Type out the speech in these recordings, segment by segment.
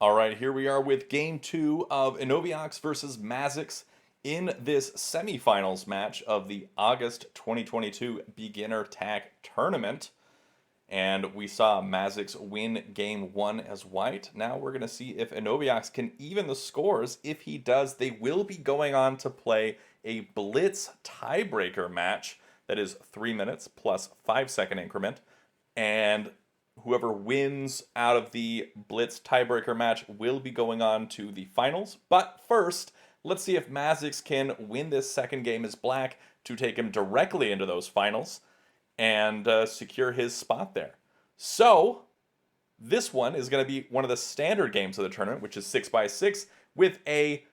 All right, here we are with game two of Enoviox versus Mazks in this semifinals match of the August 2022 Beginner Tag Tournament. And we saw Mazks win game one as white. Now we're going to see if Enoviox can even the scores. If he does, they will be going on to play a Blitz Tiebreaker match that is 3 minutes plus 5-second increment. And whoever wins out of the Blitz tiebreaker match will be going on to the finals. But first, let's see if Mazks can win this second game as black to take him directly into those finals and secure his spot there. So, this one is going to be one of the standard games of the tournament, which is 6x6 with a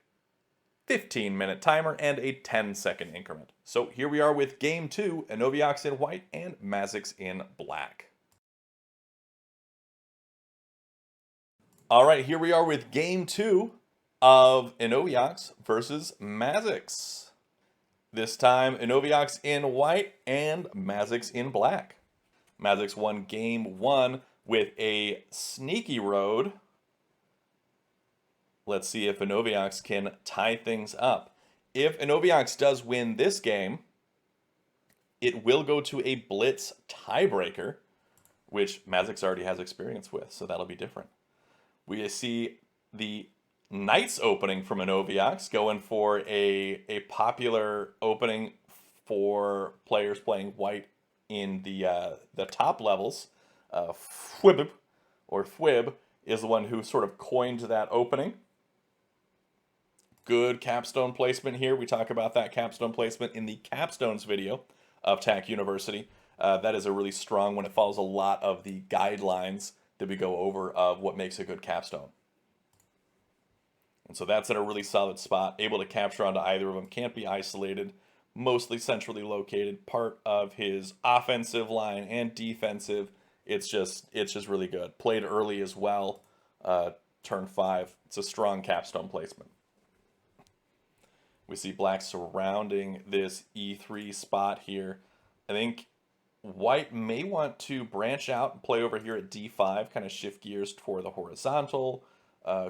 15-minute timer and a 10-second increment. So here we are with game two, Enoviox in white and Mazks in black. All right, here we are with game two of Enoviox versus Mazks. This time, Enoviox in white and Mazks in black. Mazks won game one with a sneaky road. Let's see if Enoviox can tie things up. If Enoviox does win this game, it will go to a Blitz tiebreaker, which Mazks already has experience with, so that'll be different. We see the Knights opening from Enoviox, going for a popular opening for players playing white in the top levels. Fwib, or Fwib, is the one who sort of coined that opening. Good capstone placement here. We talk about that capstone placement in the capstones video of TAC University. That is a really strong one. It follows a lot of the guidelines that we go over of what makes a good capstone. And so that's in a really solid spot, able to capture onto either of them, can't be isolated, mostly centrally located, part of his offensive line and defensive. It's just really good. Played early as well, turn 5. It's a strong capstone placement. We see black surrounding this E3 spot here. I think white may want to branch out and play over here at D5, kind of shift gears for the horizontal.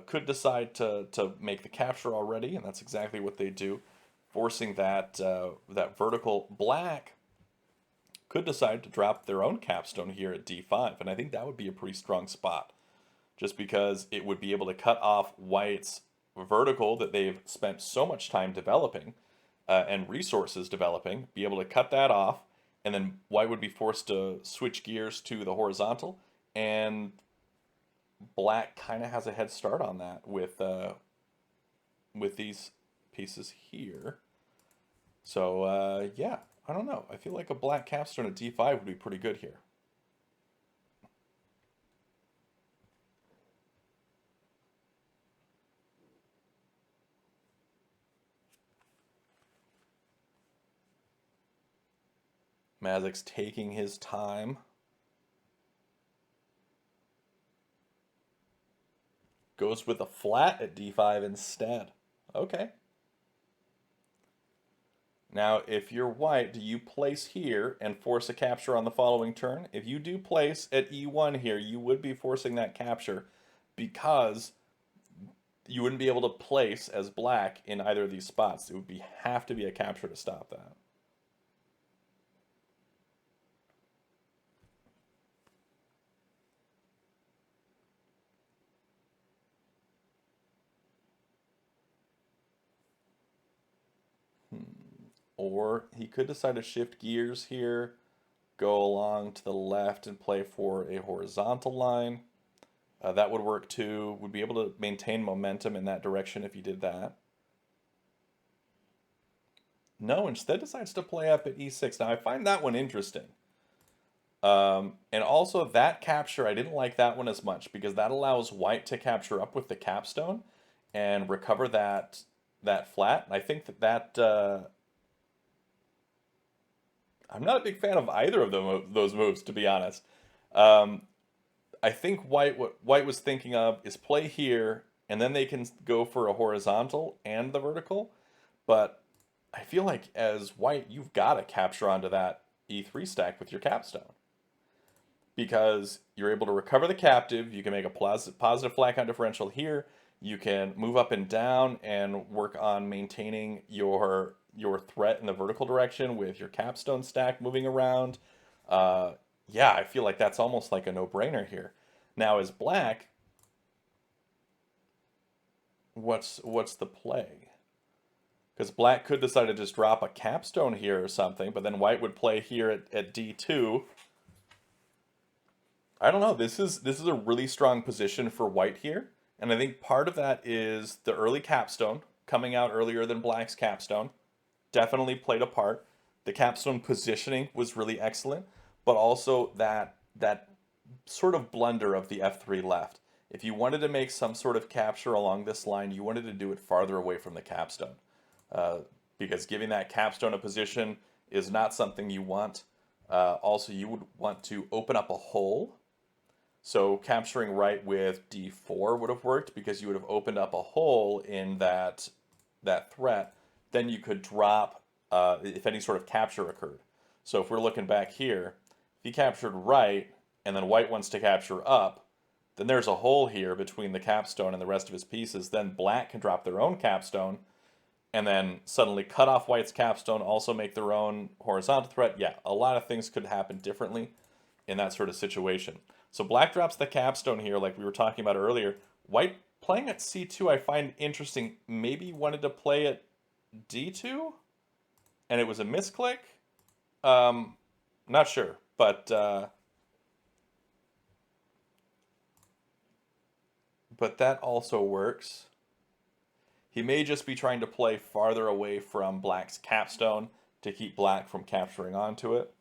Could decide to make the capture already, and that's exactly what they do, forcing that that vertical. Black could decide to drop their own capstone here at D5, and I think that would be a pretty strong spot, just because it would be able to cut off white's vertical that they've spent so much time developing and resources developing, be able to cut that off, and then white would be forced to switch gears to the horizontal, and black kind of has a head start on that with these pieces here. So yeah, I don't know. I feel like a black capstone at D5 would be pretty good here. Mazks taking his time. Goes with a flat at D5 instead. Okay. Now, if you're white, do you place here and force a capture on the following turn? If you do place at E1 here, you would be forcing that capture because you wouldn't be able to place as black in either of these spots. It would have to be a capture to stop that. Or he could decide to shift gears here, go along to the left and play for a horizontal line. That would work too. Would be able to maintain momentum in that direction if he did that. No, instead decides to play up at E6. Now I find that one interesting. And also that capture, I didn't like that one as much because that allows white to capture up with the capstone and recover that flat. And I think that I'm not a big fan of either of those moves, to be honest. I think what white was thinking of is play here, and then they can go for a horizontal and the vertical. But I feel like as white, you've got to capture onto that E3 stack with your capstone. because you're able to recover the captive. You can make a positive flat count differential here. You can move up and down and work on maintaining your threat in the vertical direction with your capstone stack moving around. Yeah, I feel like that's almost like a no-brainer here. Now, as black, what's the play? Because black could decide to just drop a capstone here or something, but then white would play here at D2. I don't know. This is a really strong position for white here, and I think part of that is the early capstone coming out earlier than black's capstone. Definitely played a part. The capstone positioning was really excellent, but also that sort of blunder of the F3 left. If you wanted to make some sort of capture along this line, you wanted to do it farther away from the capstone, uh, because giving that capstone a position is not something you want. Also, you would want to open up a hole, so capturing right with d4 would have worked because you would have opened up a hole in that threat. Then you could drop if any sort of capture occurred. So if we're looking back here, if he captured right and then white wants to capture up, then there's a hole here between the capstone and the rest of his pieces. Then black can drop their own capstone and then suddenly cut off white's capstone, also make their own horizontal threat. Yeah, a lot of things could happen differently in that sort of situation. So black drops the capstone here, like we were talking about earlier. White playing at c2 I find interesting. Maybe wanted to play at d2, and it was a misclick. Um, Not sure, but that also works. He may just be trying to play farther away from black's capstone to keep black from capturing onto it.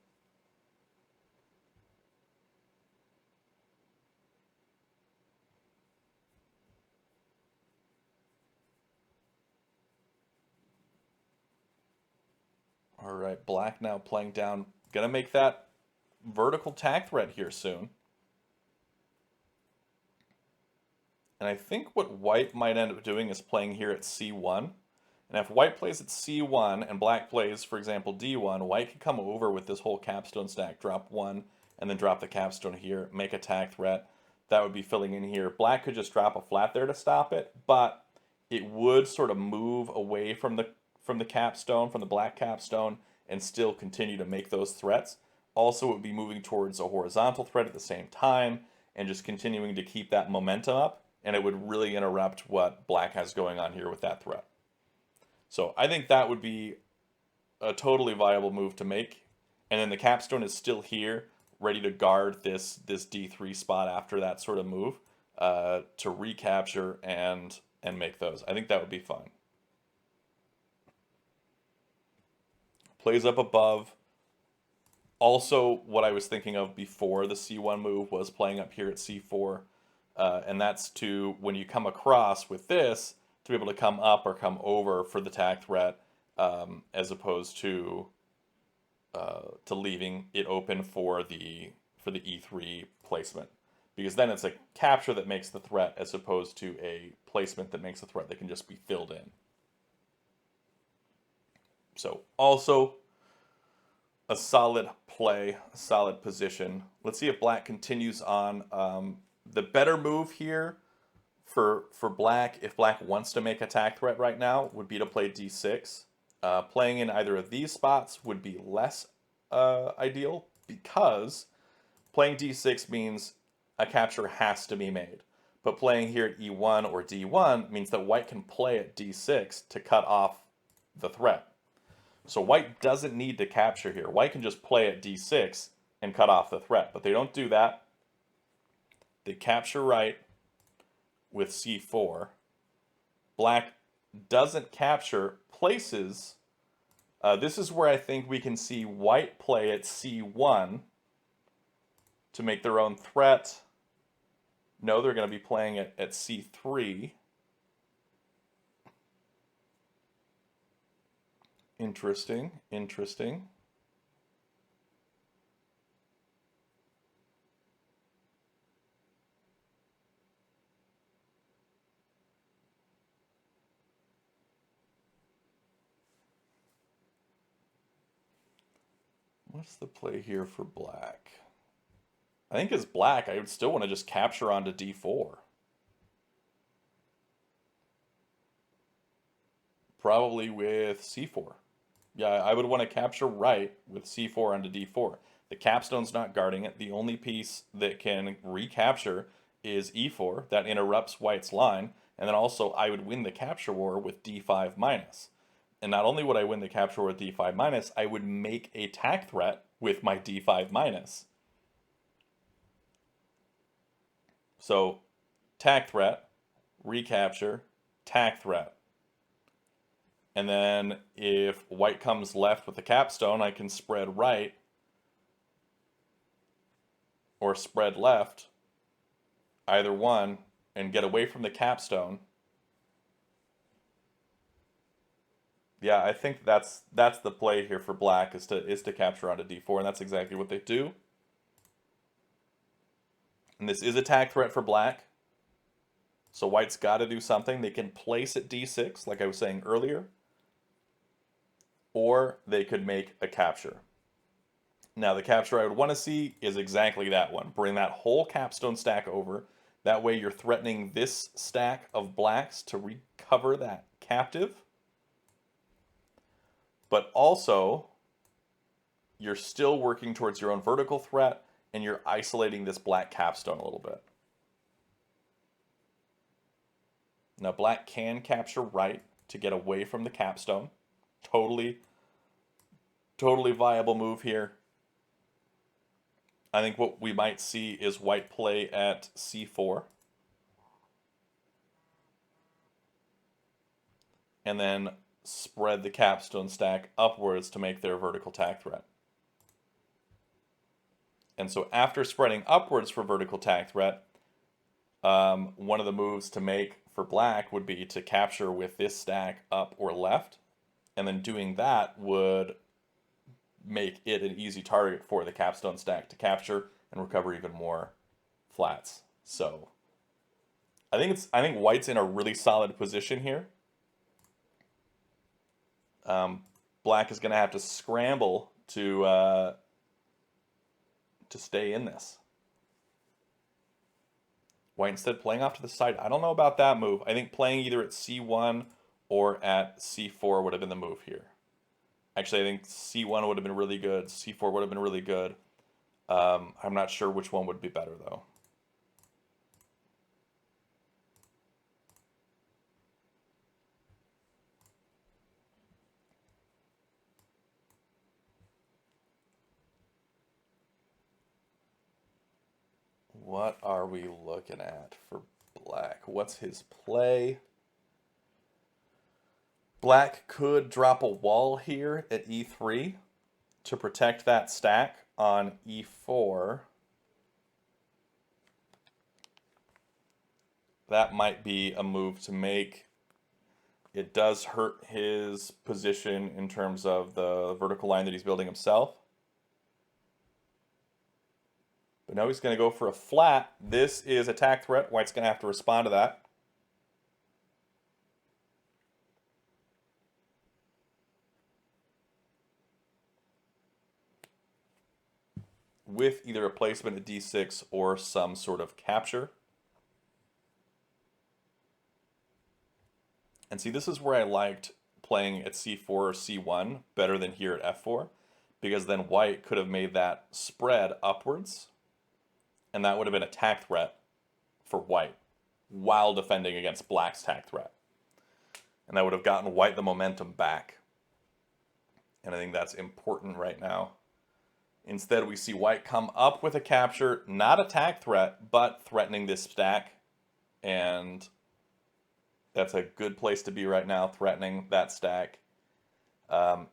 All right, black now playing down. Gonna make that vertical tack threat here soon. And I think what white might end up doing is playing here at c1. And if white plays at c1 and black plays, for example, d1, white could come over with this whole capstone stack, drop one, and then drop the capstone here, make a tack threat. That would be filling in here. Black could just drop a flat there to stop it, but it would sort of move away from the capstone, from the black capstone, and still continue to make those threats. Also, it would be moving towards a horizontal threat at the same time, and just continuing to keep that momentum up, and it would really interrupt what black has going on here with that threat. So I think that would be a totally viable move to make. And then the capstone is still here, ready to guard this D3 spot after that sort of move, to recapture and make those. I think that would be fun. Plays up above. Also, what I was thinking of before the C1 move was playing up here at C4. And that's to, when you come across with this, to be able to come up or come over for the tack threat, as opposed to leaving it open for the E3 placement, because then it's a capture that makes the threat as opposed to a placement that makes the threat that can just be filled in. So also a solid play, a solid position. Let's see if black continues on. The better move here for black, if black wants to make a attack threat right now, would be to play d6. Playing in either of these spots would be less ideal, because playing d6 means a capture has to be made. But playing here at e1 or d1 means that white can play at d6 to cut off the threat. So white doesn't need to capture here. White can just play at d6 and cut off the threat, but they don't do that. They capture right with c4. Black doesn't capture, places. This is where I think we can see white play at c1 to make their own threat. No, they're going to be playing at c3. Interesting, interesting. What's the play here for black? I think as black, I would still want to just capture onto d4. Probably with c4. Yeah, I would want to capture right with c4 onto d4. The capstone's not guarding it. The only piece that can recapture is e4. That interrupts white's line. And then also I would win the capture war with d5 minus. And not only would I win the capture war with d5 minus, I would make a tack threat with my d5 minus. So tack threat, recapture, tack threat. And then if white comes left with the capstone, I can spread right or spread left, either one, and get away from the capstone. Yeah, I think that's the play here for black is to capture onto d4, and that's exactly what they do. And this is a tag threat for black. So white's got to do something. They can place at d6, like I was saying earlier, or they could make a capture. Now, the capture I would want to see is exactly that one. Bring that whole capstone stack over. That way you're threatening this stack of blacks to recover that captive. But also, you're still working towards your own vertical threat, and you're isolating this black capstone a little bit. Now, black can capture right to get away from the capstone. Totally viable move here. I think what we might see is white play at c4. And then spread the capstone stack upwards to make their vertical tack threat. And so after spreading upwards for vertical tack threat, one of the moves to make for black would be to capture with this stack up or left. And then doing that would make it an easy target for the capstone stack to capture and recover even more flats. So I think white's in a really solid position here. Black is going to have to scramble to stay in this. White instead playing off to the side. I don't know about that move. I think playing either at c1 or at c4 would have been the move here. Actually, I think c1 would have been really good. c4 would have been really good. I'm not sure which one would be better, though. What are we looking at for black? What's his play? Black could drop a wall here at e3 to protect that stack on e4. That might be a move to make. It does hurt his position in terms of the vertical line that he's building himself. But now he's going to go for a flat. This is a tack threat. White's going to have to respond to that. With either a placement at d6 or some sort of capture. And see, this is where I liked playing at c4 or c1 better than here at f4, because then white could have made that spread upwards, and that would have been a tack threat for white while defending against black's tack threat. And that would have gotten white the momentum back. And I think that's important right now. Instead, we see white come up with a capture, not a tack threat, but threatening this stack. And that's a good place to be right now, threatening that stack.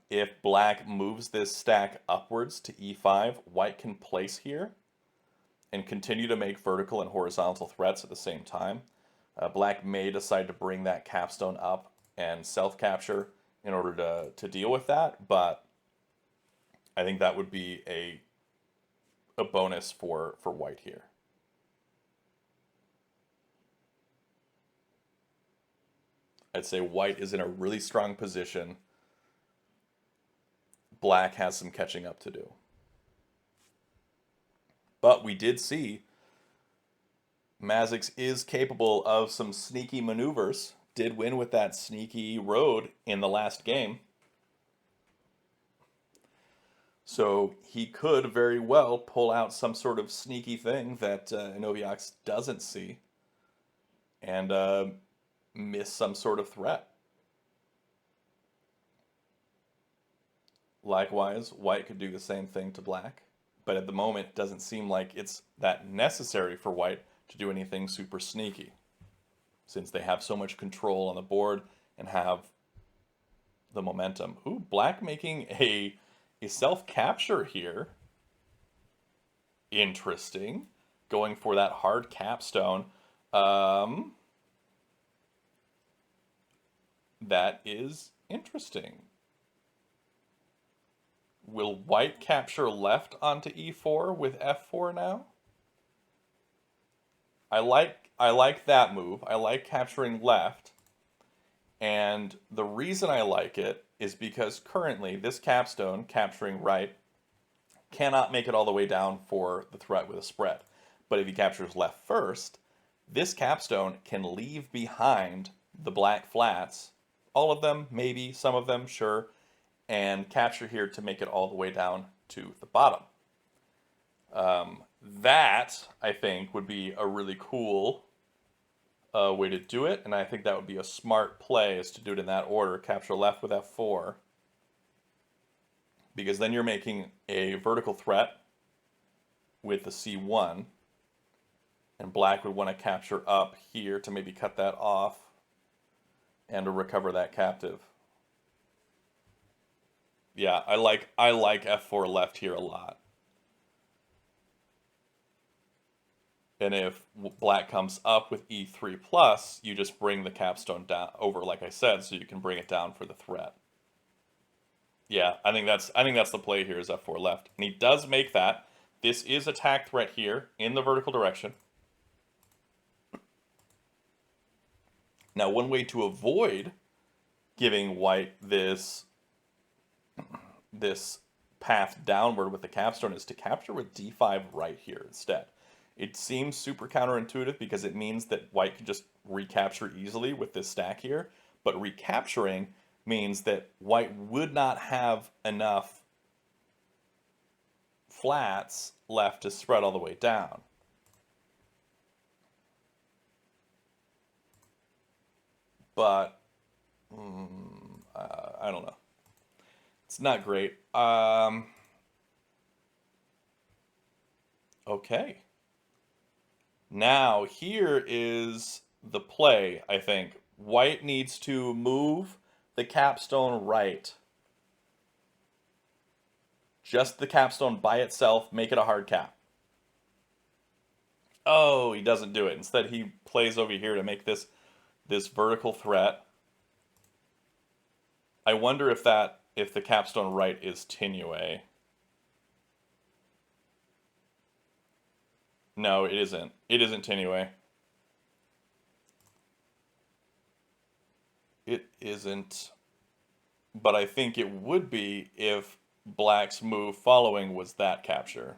If black moves this stack upwards to e5, white can place here and continue to make vertical and horizontal threats at the same time. Black may decide to bring that capstone up and self-capture in order to deal with that, but I think that would be a bonus for white here. I'd say white is in a really strong position. Black has some catching up to do. But we did see Mazks is capable of some sneaky maneuvers. Did win with that sneaky road in the last game. So he could very well pull out some sort of sneaky thing that Enoviox doesn't see and miss some sort of threat. Likewise, white could do the same thing to black, but at the moment it doesn't seem like it's that necessary for white to do anything super sneaky, since they have so much control on the board and have the momentum. Ooh, black making a self-capture here. Interesting. Going for that hard capstone. That is interesting. Will white capture left onto e4 with f4 now? I like that move. I like capturing left. And the reason I like it is because currently this capstone, capturing right, cannot make it all the way down for the threat with a spread. But if he captures left first, this capstone can leave behind the black flats, all of them, maybe, some of them, sure, and capture here to make it all the way down to the bottom. That, I think, would be a really cool way to do it, and I think that would be a smart play, is to do it in that order. Capture left with f4, because then you're making a vertical threat with the c1, and black would want to capture up here to maybe cut that off and to recover that captive. Yeah, I like f4 left here a lot. And if black comes up with e3 plus, you just bring the capstone down over, like I said, so you can bring it down for the threat. Yeah, I think that's the play here, is f4 left. And he does make that. This is attack threat here in the vertical direction. Now, one way to avoid giving white this path downward with the capstone is to capture with d5 right here instead. It seems super counterintuitive because it means that white can just recapture easily with this stack here, but recapturing means that white would not have enough flats left to spread all the way down. But I don't know. It's not great. Okay. Now, here is the play, I think. White needs to move the capstone right. Just the capstone by itself, make it a hard cap. Oh, he doesn't do it. Instead, he plays over here to make this vertical threat. I wonder if the capstone right is Tinue. No, it isn't. It isn't Tinue. It isn't. But I think it would be if black's move following was that capture.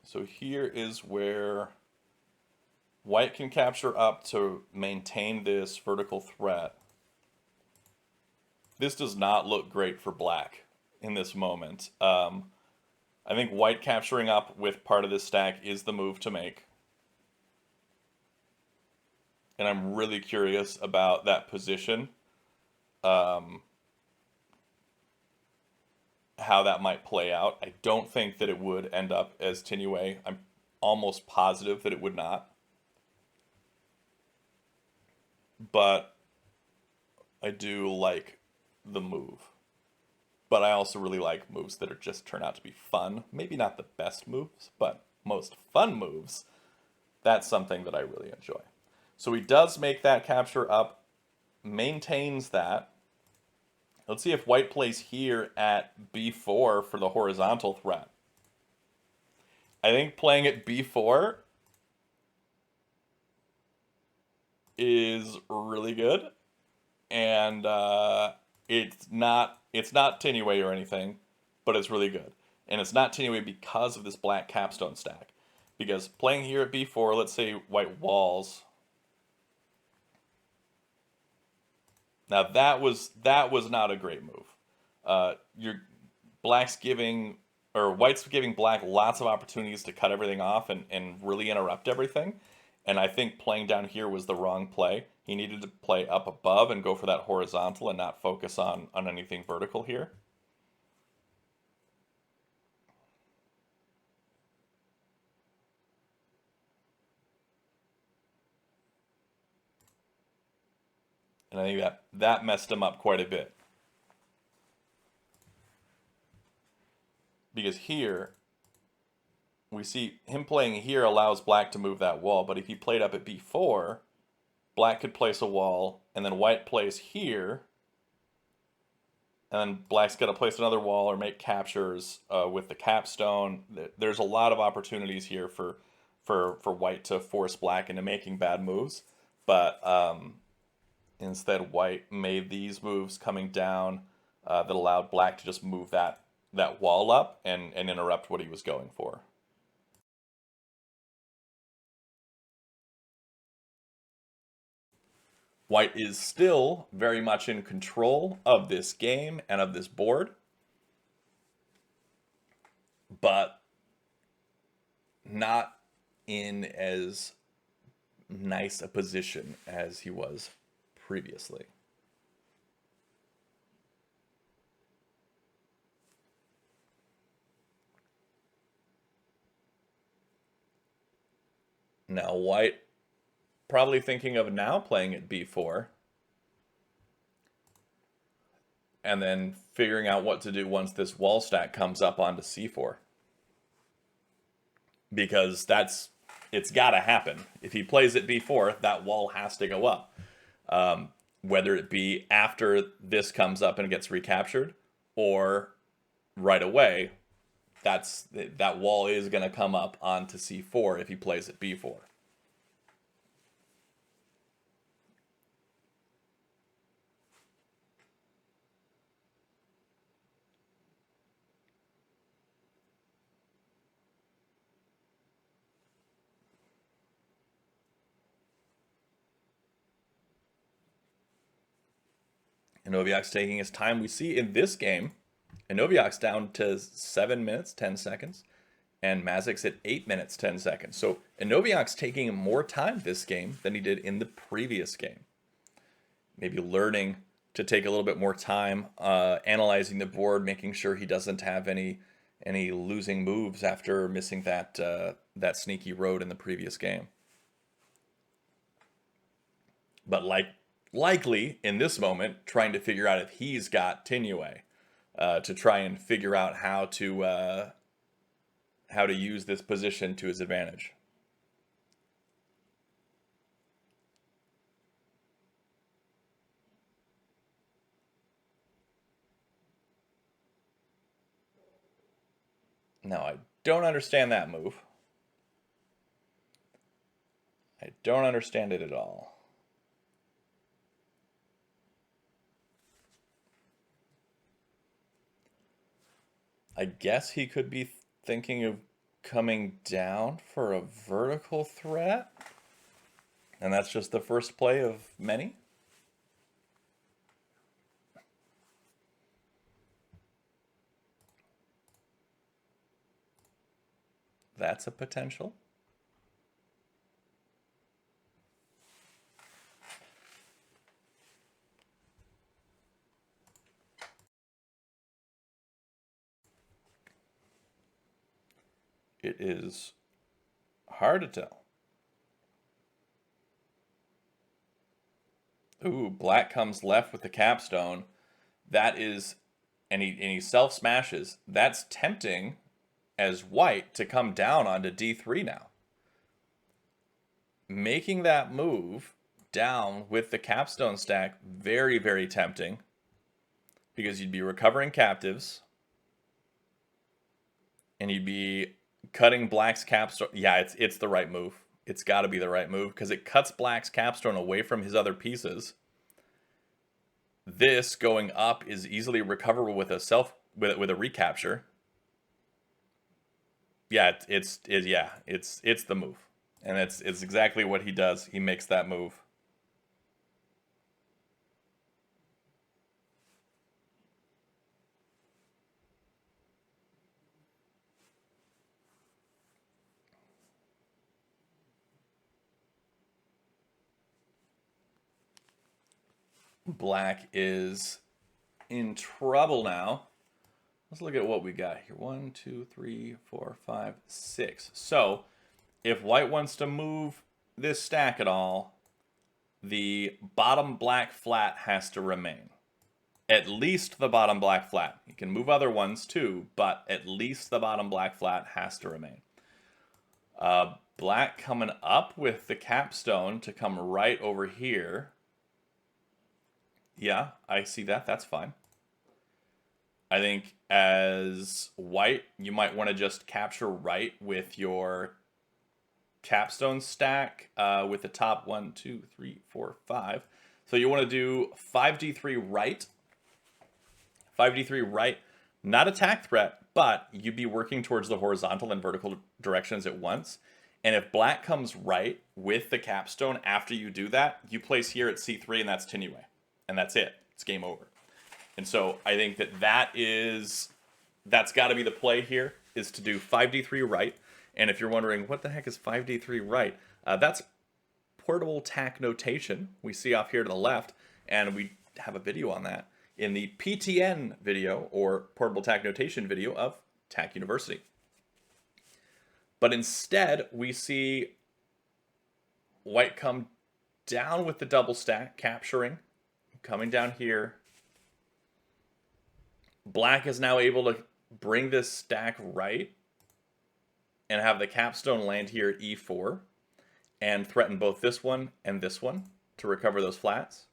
So here is where white can capture up to maintain this vertical threat. This does not look great for black in this moment. I think white capturing up with part of this stack is the move to make. And I'm really curious about that position. How that might play out. I don't think that it would end up as Tinue. I'm almost positive that it would not. But I do like the move. But I also really like moves that are just turn out to be fun. Maybe not the best moves, but most fun moves. That's something that I really enjoy. So he does make that capture up, maintains that. Let's see if white plays here at b4 for the horizontal threat. I think playing at b4 is really good. And it's not Tinway or anything, but it's really good. And it's not Tinway because of this black capstone stack. Because playing here at b4, let's say white walls. Now that was not a great move. You're black's giving or white's giving black lots of opportunities to cut everything off and really interrupt everything. And I think playing down here was the wrong play. He needed to play up above and go for that horizontal and not focus on anything vertical here. And I think that messed him up quite a bit. Because here, we see him playing here allows black to move that wall, but if he played up at b4, black could place a wall, and then white plays here, and then black's got to place another wall or make captures with the capstone. There's a lot of opportunities here for white to force black into making bad moves, but instead white made these moves coming down that allowed black to just move that wall up and interrupt what he was going for. White is still very much in control of this game and of this board, but not in as nice a position as he was previously. Now white probably thinking of now playing at b4 and then figuring out what to do once this wall stack comes up onto c4. Because it's got to happen. If he plays at b4, that wall has to go up. Whether it be after this comes up and gets recaptured or right away, that wall is going to come up onto c4 if he plays at b4. Enoviox taking his time. We see in this game, Enoviox down to 7 minutes, 10 seconds, and Mazks at 8 minutes, 10 seconds. So Enoviox taking more time this game than he did in the previous game. Maybe learning to take a little bit more time, analyzing the board, making sure he doesn't have any losing moves after missing that sneaky road in the previous game. But likely in this moment, trying to figure out if he's got Tinway to try and figure out how to use this position to his advantage. Now, I don't understand that move. I don't understand it at all. I guess he could be thinking of coming down for a vertical threat. And that's just the first play of many. That's a potential. It is hard to tell. Ooh, black comes left with the capstone. That is, and he self smashes. That's tempting as white to come down onto d3 now. Making that move down with the capstone stack, very, very tempting. Because you'd be recovering captives. And you'd be cutting black's capstone. Yeah, it's the right move. It's got to be the right move because it cuts black's capstone away from his other pieces. This going up is easily recoverable with a with a recapture. Yeah, it's the move, and it's exactly what he does. He makes that move. Black is in trouble now. Let's look at what we got here. 1, 2, 3, 4, 5, 6. So, if white wants to move this stack at all, the bottom black flat has to remain. At least the bottom black flat. You can move other ones too, but at least the bottom black flat has to remain. Black coming up with the capstone to come right over here. Yeah, I see that. That's fine. I think as white, you might want to just capture right with your capstone stack with the top 1, 2, 3, 4, 5. So you want to do 5d3 right. 5d3 right, not attack threat, but you'd be working towards the horizontal and vertical directions at once. And if black comes right with the capstone after you do that, you place here at c3 and that's Tinue. And that's it. It's game over. And so I think that's got to be the play here, is to do 5d3 right. And if you're wondering, what the heck is 5d3 right? That's portable tack notation we see off here to the left, and we have a video on that in the PTN video, or portable tack notation video, of Tack University. But instead, we see white come down with the double stack, capturing, coming down here. Black is now able to bring this stack right and have the capstone land here at e4 and threaten both this one and this one to recover those flats.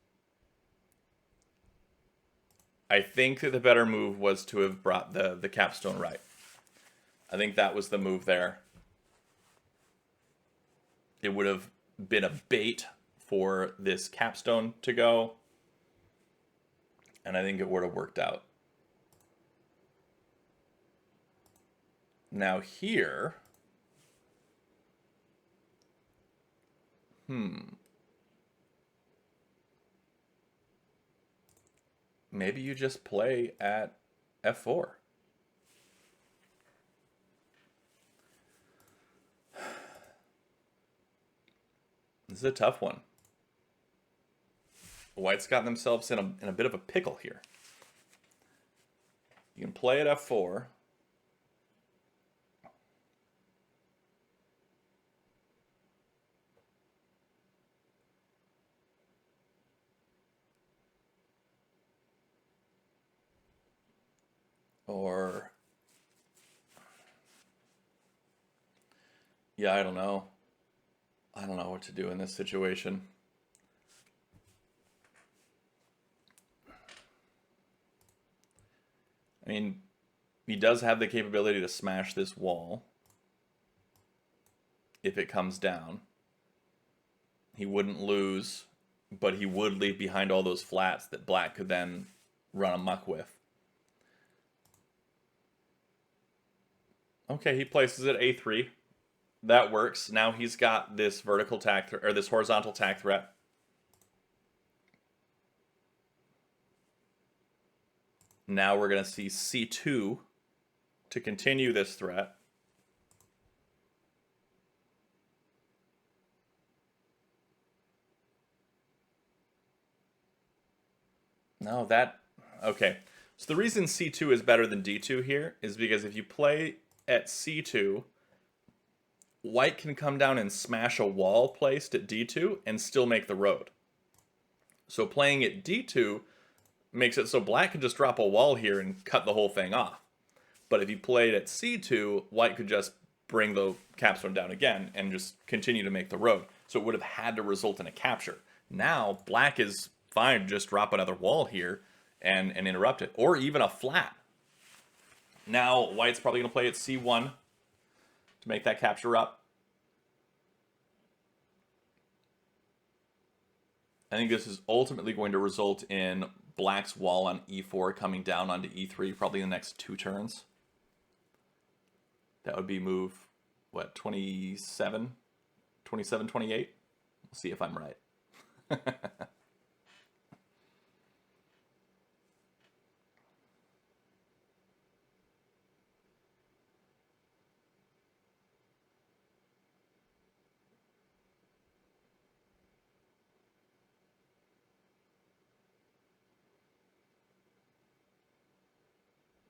I think that the better move was to have brought the capstone right. I think that was the move there. It would have been a bait for this capstone to go, and I think it would have worked out. Now here, maybe you just play at f4. This is a tough one. White's gotten themselves in a bit of a pickle here. You can play at f4. Or, yeah, I don't know. I don't know what to do in this situation. I mean, he does have the capability to smash this wall if it comes down. He wouldn't lose, but he would leave behind all those flats that black could then run amok with. Okay, he places it a3. That works. Now he's got this vertical tack or this horizontal tack threat. Now we're going to see c2 to continue this threat. No, okay. So the reason c2 is better than d2 here is because if you play at c2, white can come down and smash a wall placed at d2 and still make the road. So playing at d2 makes it so black can just drop a wall here and cut the whole thing off. But if you played at c2, white could just bring the capstone down again and just continue to make the road. So it would have had to result in a capture. Now, black is fine to just drop another wall here and interrupt it, or even a flat. Now, white's probably going to play at c1 to make that capture up. I think this is ultimately going to result in black's wall on e4 coming down onto e3 probably in the next 2 turns. That would be move, what, 27? 27, 28? We'll see if I'm right.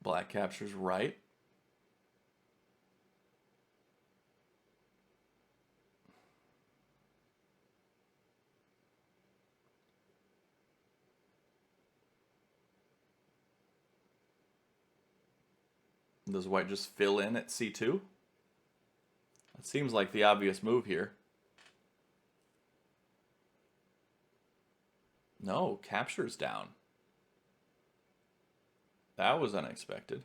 Black captures right. Does white just fill in at c2? It seems like the obvious move here. No, capture's down. That was unexpected.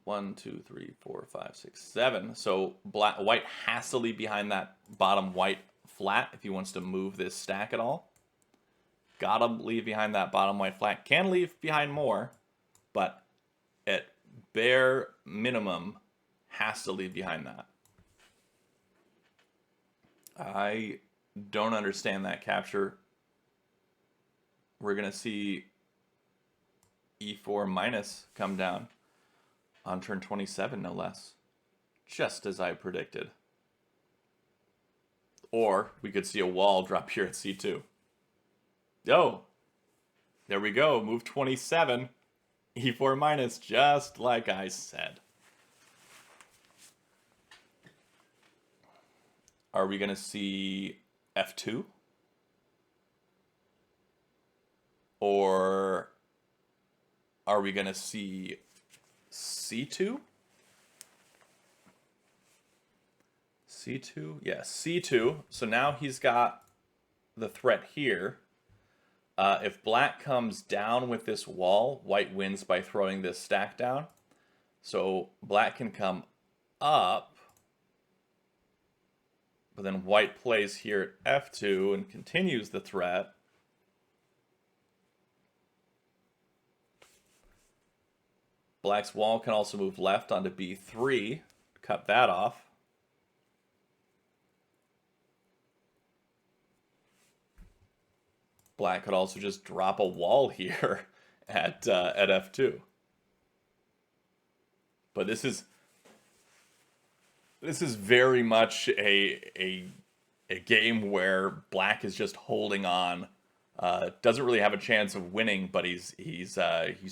1, 2, 3, 4, 5, 6, 7. So white has to leave behind that bottom white flat if he wants to move this stack at all. Gotta leave behind that bottom white flat. Can leave behind more, but at bare minimum, has to leave behind that. I don't understand that capture. We're going to see e4 minus come down on turn 27, no less. Just as I predicted. Or we could see a wall drop here at c2. Oh, there we go. Move 27. e4 minus, just like I said. Are we going to see f2? Or are we going to see c2? c2? Yeah, c2. So now he's got the threat here. If black comes down with this wall, white wins by throwing this stack down. So black can come up, but then white plays here at f2 and continues the threat. Black's wall can also move left onto b3, cut that off. Black could also just drop a wall here at f2. But this is very much a game where black is just holding on. Doesn't really have a chance of winning, but he's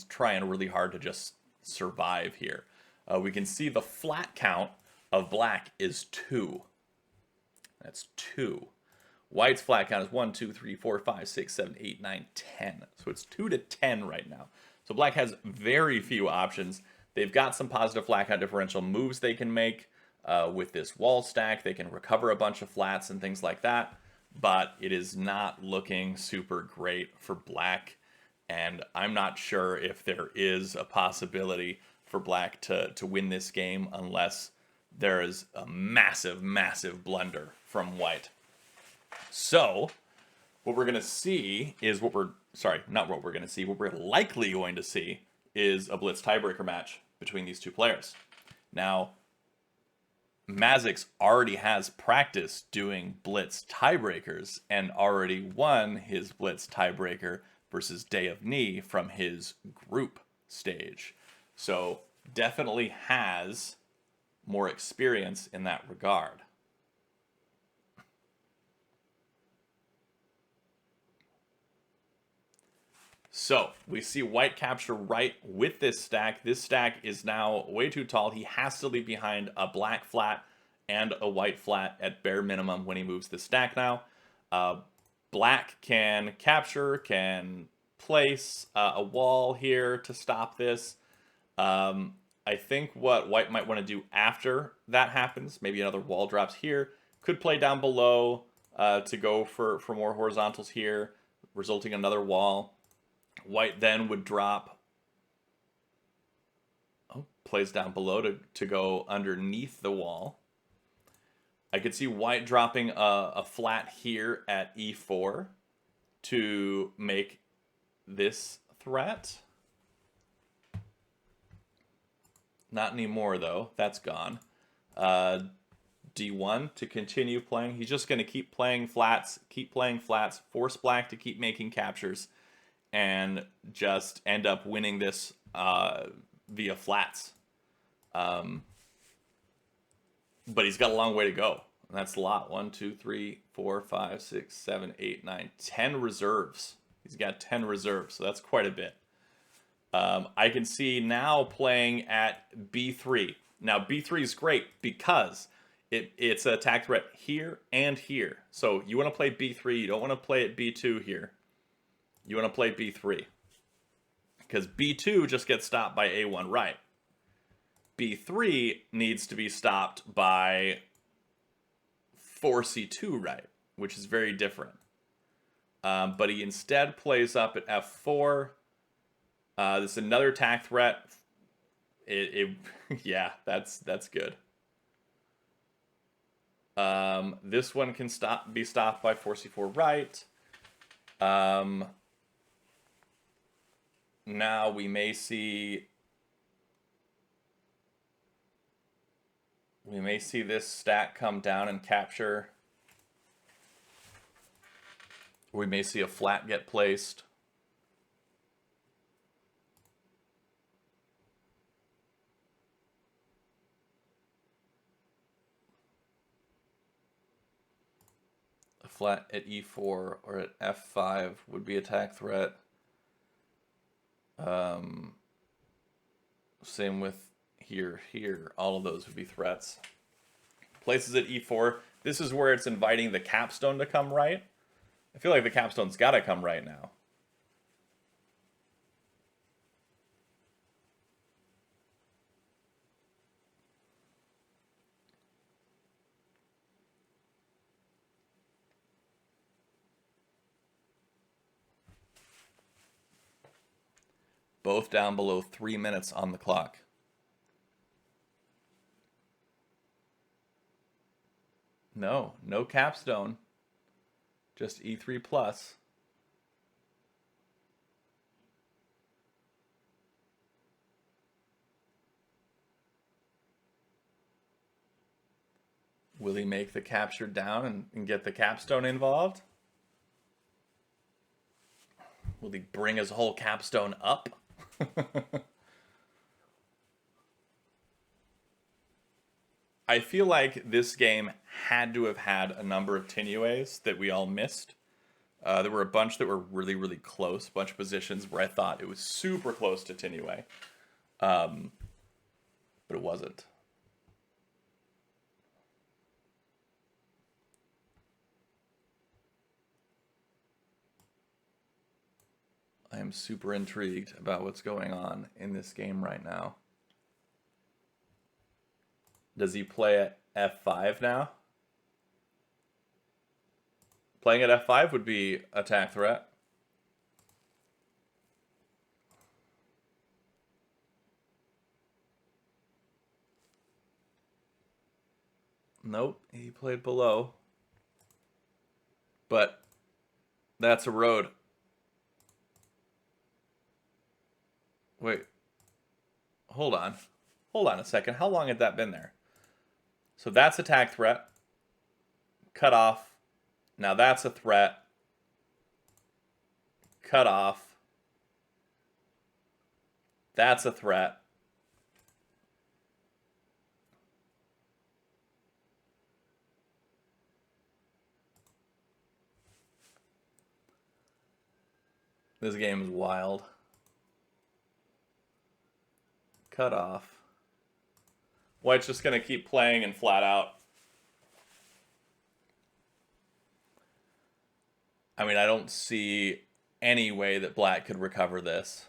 trying really hard to just survive here. We can see the flat count of black is 2. That's 2. White's flat count is 1, 2, 3, 4, 5, 6, 7, 8, 9, 10. So it's 2 to 10 right now. So black has very few options. They've got some positive flat count differential moves they can make with this wall stack. They can recover a bunch of flats and things like that. But it is not looking super great for black. And I'm not sure if there is a possibility for black to win this game unless there is a massive, massive blunder from white. So, what we're going to see is what we're likely going to see is a Blitz tiebreaker match between these two players. Now, Mazks already has practice doing Blitz tiebreakers and already won his Blitz tiebreaker versus Day of Knee from his group stage. So, definitely has more experience in that regard. So, we see white capture right with this stack. This stack is now way too tall. He has to leave behind a black flat and a white flat at bare minimum when he moves the stack now. Black can capture, can place a wall here to stop this. I think what white might want to do after that happens, maybe another wall drops here, could play down below to go for more horizontals here, resulting in another wall. White then would drop, plays down below to go underneath the wall. I could see white dropping a flat here at e4. to make this threat. Not anymore, though. That's gone. D1 to continue playing. He's just going to keep playing flats, force black to keep making captures, and just end up winning this via flats. But he's got a long way to go. And that's a lot. 1, 2, 3, 4, 5, 6, 7, 8, 9, 10 reserves. He's got 10 reserves, so that's quite a bit. I can see now playing at B3. Now, B3 is great because it's an attack threat here and here. So you want to play B3. You don't want to play at B2 here. You want to play B3. Because B2 just gets stopped by A1 right. B3 needs to be stopped by 4C2 right, which is very different. But he instead plays up at F4. This is another attack threat. Yeah, that's good. This one can be stopped by 4C4 right. Now we may see this stack come down and capture. We may see a flat get placed. A flat at E4 or at F5 would be attack threat. Same with here. All of those would be threats. Places at E4. This is where it's inviting the capstone to come right. I feel like the capstone's got to come right now. Both down below 3 minutes on the clock. No capstone. Just E3 plus. Will he make the capture down and get the capstone involved? Will he bring his whole capstone up? I feel like this game had to have had a number of tenues that we all missed. There were a bunch that were really, really close. A bunch of positions where I thought it was super close to tenue. But it wasn't. I am super intrigued about what's going on in this game right now. Does he play at F5 now? Playing at F5 would be attack threat. Nope, he played below. But that's a road. Wait. Hold on. Hold on a second. How long had that been there? So that's attack threat. Cut off. Now that's a threat. Cut off. That's a threat. This game is wild. Cut off. White's just going to keep playing and flat out. I mean, I don't see any way that black could recover this.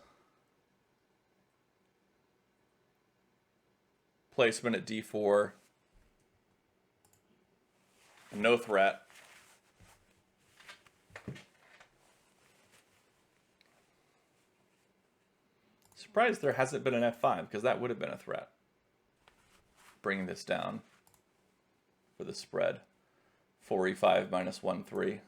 Placement at D4. No threat. Surprised there hasn't been an F5, because that would have been a threat. Bringing this down for the spread. 4E5 minus 1-3.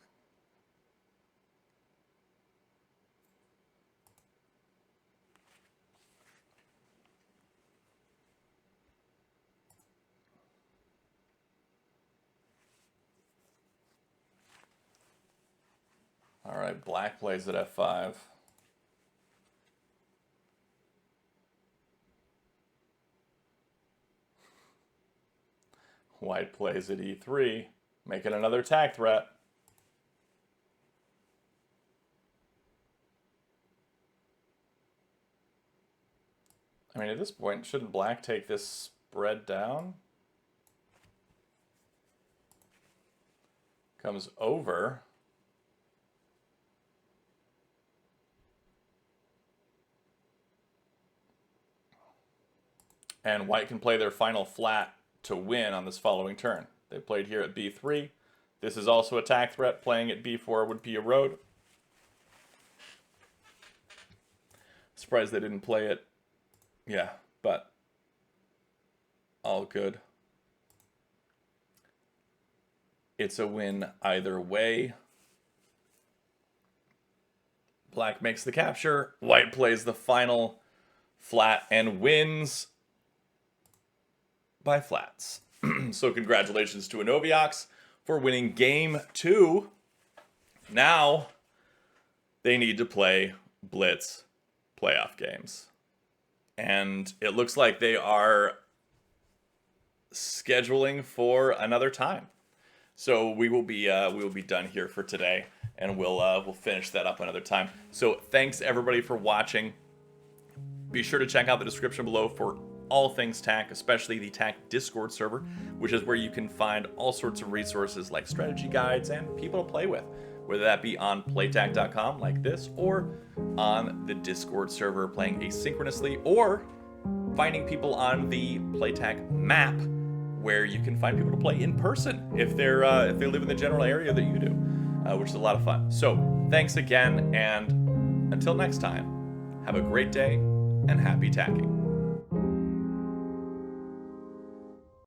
right, black plays at f5. White plays at e3, making another attack threat. I mean, at this point, shouldn't black take this spread down? Comes over. And white can play their final flat to win on this following turn. They played here at b3. This is also attack threat. Playing at b4 would be a road. Surprised they didn't play it. Yeah, but all good. It's a win either way. Black makes the capture. White plays the final flat and wins by flats. So congratulations to Enoviox for winning game 2. Now they need to play Blitz playoff games. And it looks like they are scheduling for another time. So we will be done here for today, and we'll finish that up another time. So thanks everybody for watching. Be sure to check out the description below for all things TAC, especially the TAC Discord server, which is where you can find all sorts of resources like strategy guides and people to play with, whether that be on playtac.com like this, or on the Discord server playing asynchronously, or finding people on the PlayTac map where you can find people to play in person if they live in the general area that you do, which is a lot of fun. So thanks again, and until next time, have a great day and happy tacking.